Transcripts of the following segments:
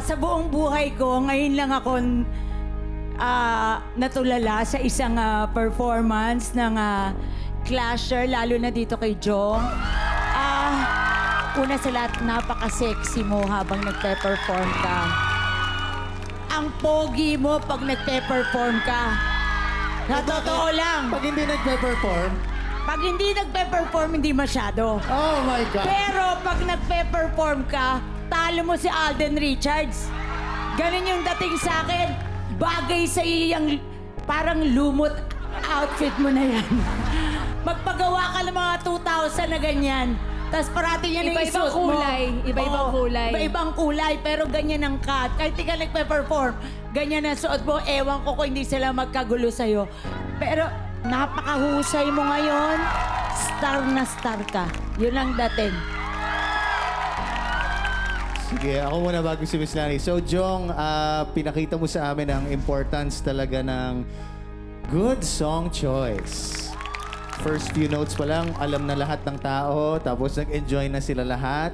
sa buong buhay ko, ngayon lang ako natulala sa isang performance ng Clasher, lalo na dito kay Jong. Una sa lahat, napaka-sexy mo habang nagpe-perform ka. Ang pogi mo pag nagpe-perform ka. Sa totoo lang. Pag hindi nagpe-perform, Pag hindi nagpe-perform, hindi masyado. oh my God. Pero pag nagpe-perform ka, talo mo si Alden Richards. Ganun yung dating sa akin. Bagay sa iyang parang lumot outfit mo na yan. Magpagawa ka ng mga 2,000 na ganyan. Tapos parating yan yung Iba-ibang isuot mo. kulay. Iba-ibang Oo, kulay. Iba-ibang kulay, pero ganyan ang cut. Kahit di ka nagpe-perform, ganyan ang suot mo. Ewan ko kung hindi sila magkagulo sa'yo. Pero napakahusay mo ngayon. Star na star ka. Yun ang dating. Sige, ako muna bago si Miss Lani. So, Jong, pinakita mo sa amin ang importance talaga ng good song choice. First few notes pa lang, alam na lahat ng tao, tapos nag-enjoy na sila lahat.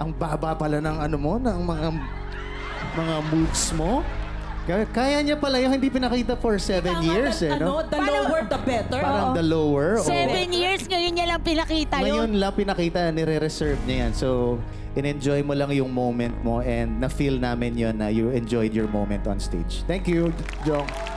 Ang baba pala ng ano mo, ng mga moves mo. Kaya niya pala yung hindi pinakita for 7 years, eh, no? The lower, the better. Parang the lower. oo. 7 years, ngayon niya lang pinakita Ngayon yun. lang pinakita, nire-reserve niya yan. So, in-enjoy mo lang yung moment mo and na-feel namin yon na you enjoyed your moment on stage. Thank you, Jong.